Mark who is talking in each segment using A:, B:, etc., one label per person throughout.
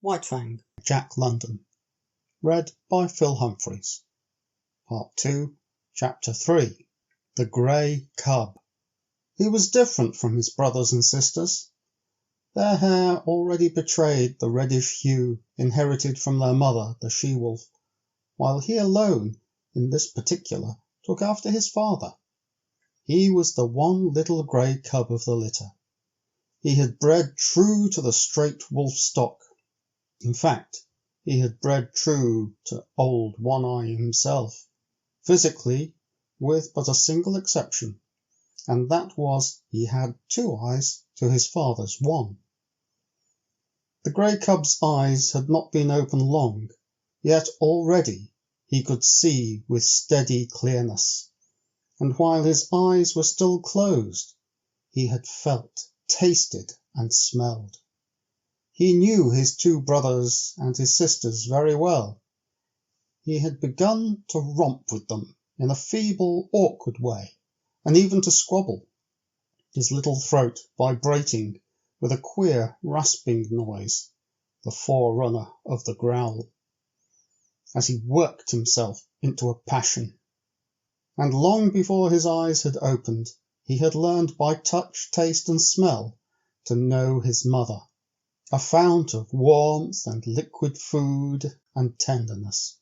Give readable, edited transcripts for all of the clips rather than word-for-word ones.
A: White Fang, Jack London. Read by Phil Humphries. Part 2, Chapter 3. The Grey Cub. He was different from his brothers and sisters. Their hair already betrayed the reddish hue inherited from their mother, the she-wolf, while he alone, in this particular, took after his father. He was the one little grey cub of the litter. He had bred true to the straight wolf stock. In fact, he had bred true to old One-Eye himself, physically, with but a single exception, and that was he had 2 eyes to his father's 1. The grey cub's eyes had not been open long, yet already he could see with steady clearness, and while his eyes were still closed, he had felt, tasted, and smelled. He knew his 2 brothers and his sisters very well. He had begun to romp with them in a feeble, awkward way, and even to squabble, his little throat vibrating with a queer rasping noise, the forerunner of the growl, as he worked himself into a passion. And long before his eyes had opened, he had learned by touch, taste, and smell to know his mother, a fount of warmth and liquid food and tenderness.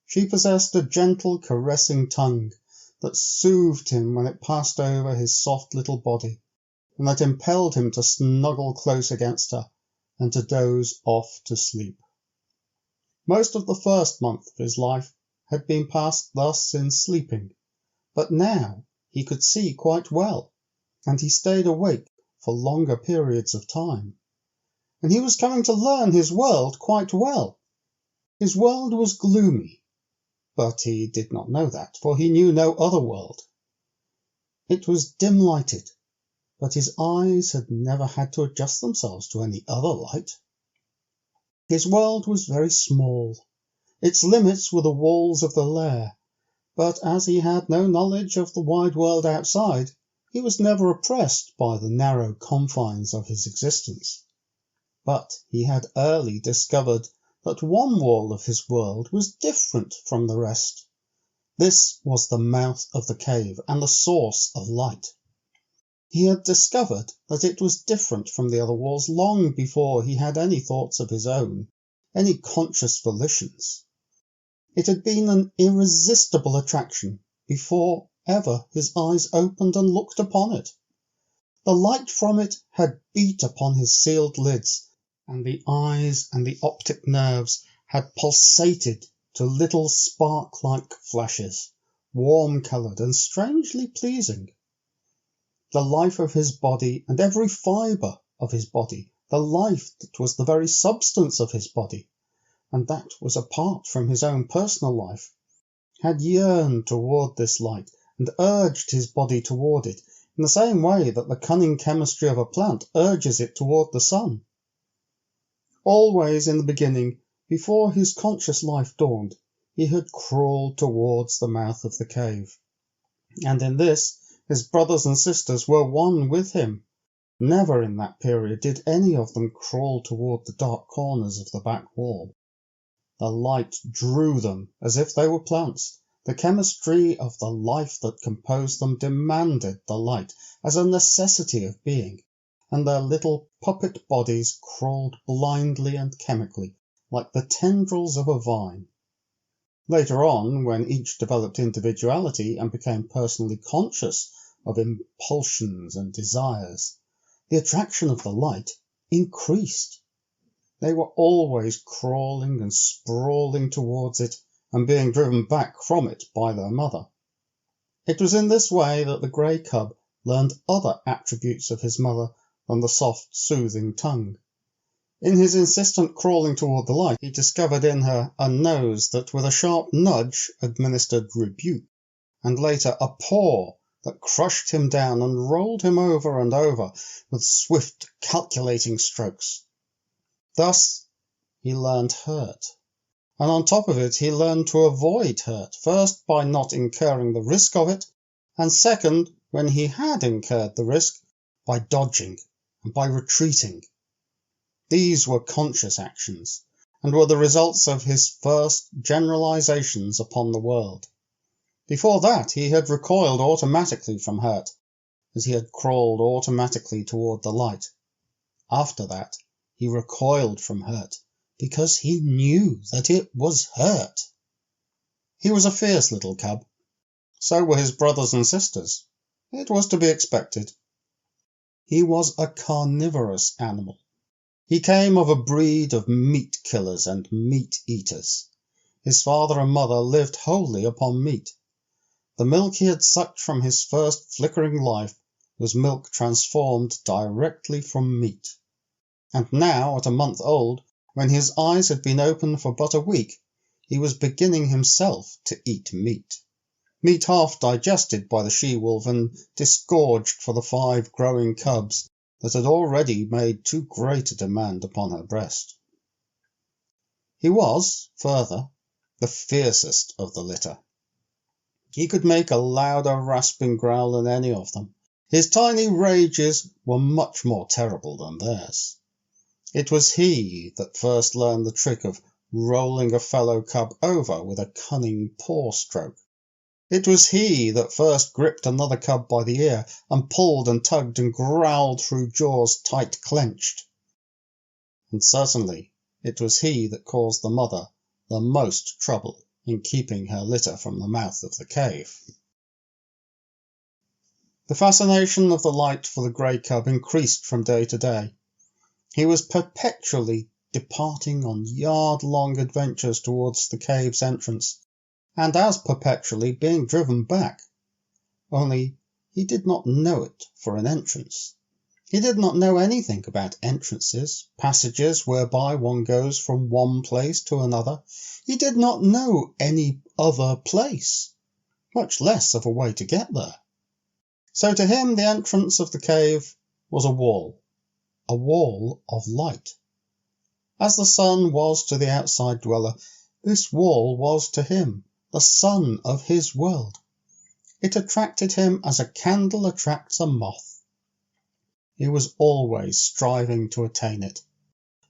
A: She possessed a gentle, caressing tongue that soothed him when it passed over his soft little body, and that impelled him to snuggle close against her and to doze off to sleep. Most of the first month of his life had been passed thus in sleeping, but now he could see quite well, and he stayed awake for longer periods of time. And he was coming to learn his world quite well. His world was gloomy, but he did not know that, for he knew no other world. It was dim-lighted, but his eyes had never had to adjust themselves to any other light. His world was very small. Its limits were the walls of the lair, but as he had no knowledge of the wide world outside, he was never oppressed by the narrow confines of his existence. But he had early discovered that one wall of his world was different from the rest. This was the mouth of the cave and the source of light. He had discovered that it was different from the other walls long before he had any thoughts of his own, any conscious volitions. It had been an irresistible attraction before ever his eyes opened and looked upon it. The light from it had beat upon his sealed lids, and the eyes and the optic nerves had pulsated to little spark-like flashes, warm-coloured and strangely pleasing. The life of his body and every fibre of his body, the life that was the very substance of his body, and that was apart from his own personal life, had yearned toward this light and urged his body toward it, in the same way that the cunning chemistry of a plant urges it toward the sun. Always in the beginning, before his conscious life dawned, he had crawled towards the mouth of the cave. And in this, his brothers and sisters were one with him. Never in that period did any of them crawl toward the dark corners of the back wall. The light drew them as if they were plants. The chemistry of the life that composed them demanded the light as a necessity of being, and their little puppet bodies crawled blindly and chemically, like the tendrils of a vine. Later on, when each developed individuality and became personally conscious of impulsions and desires, the attraction of the light increased. They were always crawling and sprawling towards it and being driven back from it by their mother. It was in this way that the grey cub learned other attributes of his mother than the soft, soothing tongue. In his insistent crawling toward the light, he discovered in her a nose that with a sharp nudge administered rebuke, and later a paw that crushed him down and rolled him over and over with swift, calculating strokes. Thus he learned hurt, and on top of it he learned to avoid hurt, first by not incurring the risk of it, and second, when he had incurred the risk, by dodging and by retreating. These were conscious actions, and were the results of his first generalizations upon the world. Before that he had recoiled automatically from hurt, as he had crawled automatically toward the light. After that he recoiled from hurt, because he knew that it was hurt. He was a fierce little cub. So were his brothers and sisters. It was to be expected. He was a carnivorous animal. He came of a breed of meat killers and meat eaters. His father and mother lived wholly upon meat. The milk he had sucked from his first flickering life was milk transformed directly from meat. And now, at a month old, when his eyes had been open for but a week, he was beginning himself to eat meat. Meat half digested by the she-wolf and disgorged for the 5 growing cubs that had already made too great a demand upon her breast. He was, further, the fiercest of the litter. He could make a louder rasping growl than any of them. His tiny rages were much more terrible than theirs. It was he that first learned the trick of rolling a fellow cub over with a cunning paw stroke. It was he that first gripped another cub by the ear and pulled and tugged and growled through jaws tight clenched. And certainly it was he that caused the mother the most trouble in keeping her litter from the mouth of the cave. The fascination of the light for the grey cub increased from day to day. He was perpetually departing on yard-long adventures towards the cave's entrance, and as perpetually being driven back. Only he did not know it for an entrance. He did not know anything about entrances, passages whereby one goes from one place to another. He did not know any other place, much less of a way to get there. So to him the entrance of the cave was a wall of light. As the sun was to the outside dweller, this wall was to him the sun of his world. It attracted him as a candle attracts a moth. He was always striving to attain it.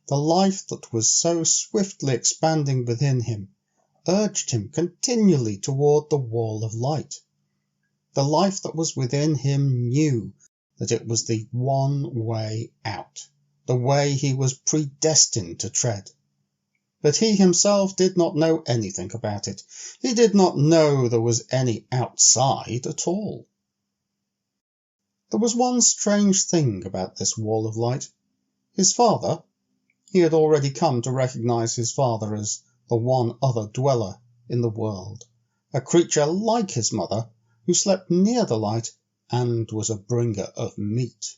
A: The life that was so swiftly expanding within him urged him continually toward the wall of light. The life that was within him knew that it was the one way out, the way he was predestined to tread. But he himself did not know anything about it. He did not know there was any outside at all. There was one strange thing about this wall of light. His father, he had already come to recognize his father as the one other dweller in the world, a creature like his mother who slept near the light and was a bringer of meat.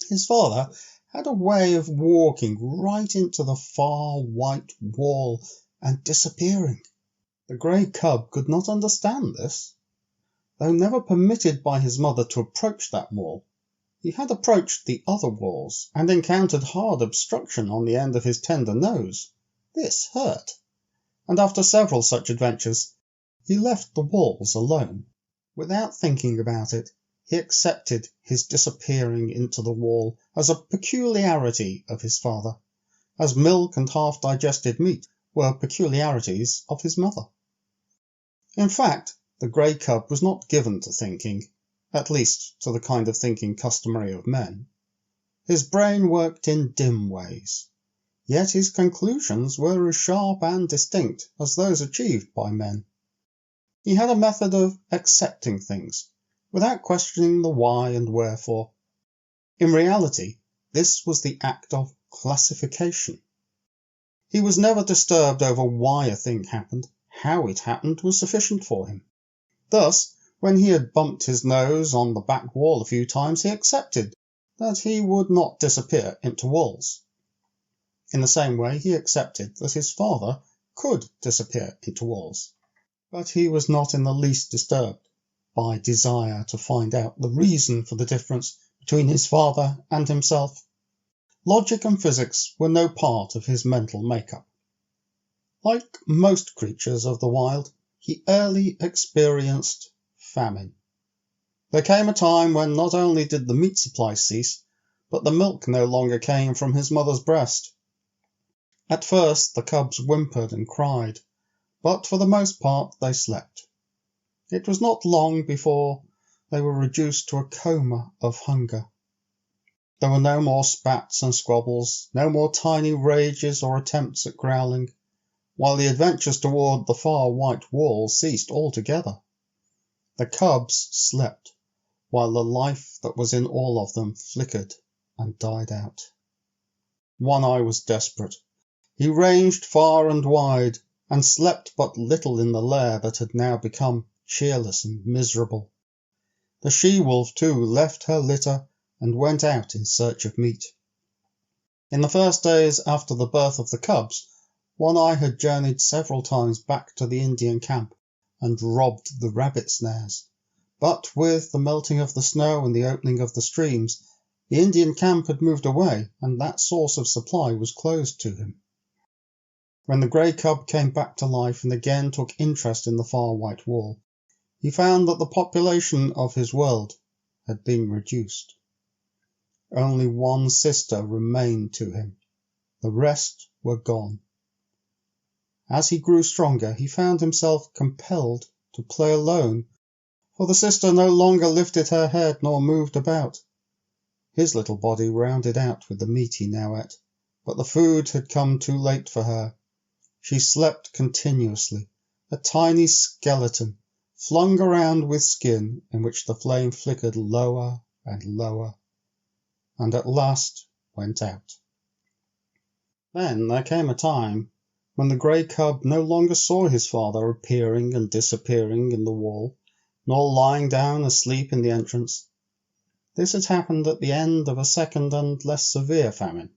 A: His father had a way of walking right into the far white wall and disappearing. The grey cub could not understand this. Though never permitted by his mother to approach that wall, he had approached the other walls and encountered hard obstruction on the end of his tender nose. This hurt, and after several such adventures, he left the walls alone. Without thinking about it, he accepted his disappearing into the wall as a peculiarity of his father, as milk and half-digested meat were peculiarities of his mother. In fact, the grey cub was not given to thinking, at least to the kind of thinking customary of men. His brain worked in dim ways, yet his conclusions were as sharp and distinct as those achieved by men. He had a method of accepting things, without questioning the why and wherefore. In reality, this was the act of classification. He was never disturbed over why a thing happened. How it happened was sufficient for him. Thus, when he had bumped his nose on the back wall a few times, he accepted that he would not disappear into walls. In the same way, he accepted that his father could disappear into walls. But he was not in the least disturbed by desire to find out the reason for the difference between his father and himself. Logic and physics were no part of his mental makeup. Like most creatures of the wild, he early experienced famine. There came a time when not only did the meat supply cease, but the milk no longer came from his mother's breast. At first the cubs whimpered and cried, but for the most part they slept. It was not long before they were reduced to a coma of hunger. There were no more spats and squabbles, no more tiny rages or attempts at growling, while the adventures toward the far white wall ceased altogether. The cubs slept, while the life that was in all of them flickered and died out. One Eye was desperate. He ranged far and wide, and slept but little in the lair that had now become cheerless and miserable. The she-wolf, too, left her litter and went out in search of meat. In the first days after the birth of the cubs, One Eye had journeyed several times back to the Indian camp and robbed the rabbit snares. But with the melting of the snow and the opening of the streams, the Indian camp had moved away, and that source of supply was closed to him. When the grey cub came back to life and again took interest in the far white wall, he found that the population of his world had been reduced. Only one sister remained to him. The rest were gone. As he grew stronger, he found himself compelled to play alone, for the sister no longer lifted her head nor moved about. His little body rounded out with the meat he now ate, but the food had come too late for her. She slept continuously, a tiny skeleton, flung around with skin in which the flame flickered lower and lower, and at last went out. Then there came a time when the grey cub no longer saw his father appearing and disappearing in the wall, nor lying down asleep in the entrance. This had happened at the end of a second and less severe famine.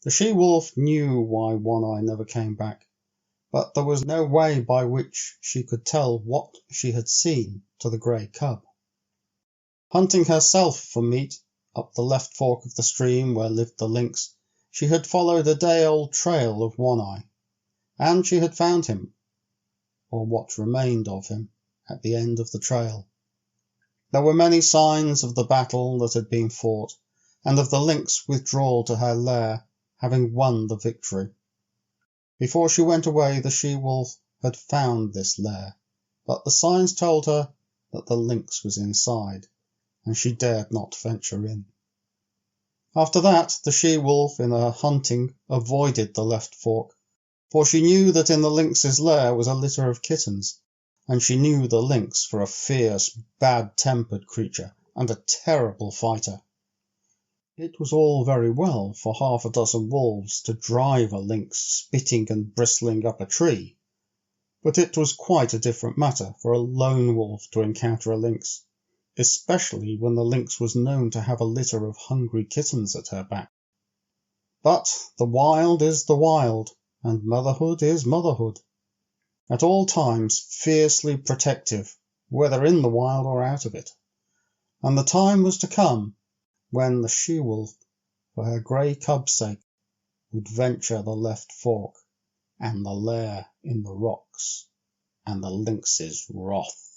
A: The she-wolf knew why One Eye never came back, but there was no way by which she could tell what she had seen to the grey cub. Hunting herself for meat up the left fork of the stream where lived the lynx, she had followed a day-old trail of One Eye, and she had found him, or what remained of him, at the end of the trail. There were many signs of the battle that had been fought, and of the lynx withdrawal to her lair, having won the victory. Before she went away, the she-wolf had found this lair, but the signs told her that the lynx was inside, and she dared not venture in. After that, the she-wolf in her hunting avoided the left fork, for she knew that in the lynx's lair was a litter of kittens, and she knew the lynx for a fierce, bad-tempered creature and a terrible fighter. It was all very well for half a dozen wolves to drive a lynx spitting and bristling up a tree, but it was quite a different matter for a lone wolf to encounter a lynx, especially when the lynx was known to have a litter of hungry kittens at her back. But the wild is the wild, and motherhood is motherhood, at all times fiercely protective, whether in the wild or out of it. And the time was to come when the she-wolf, for her grey cub's sake, would venture the left fork, and the lair in the rocks, and the lynx's wrath.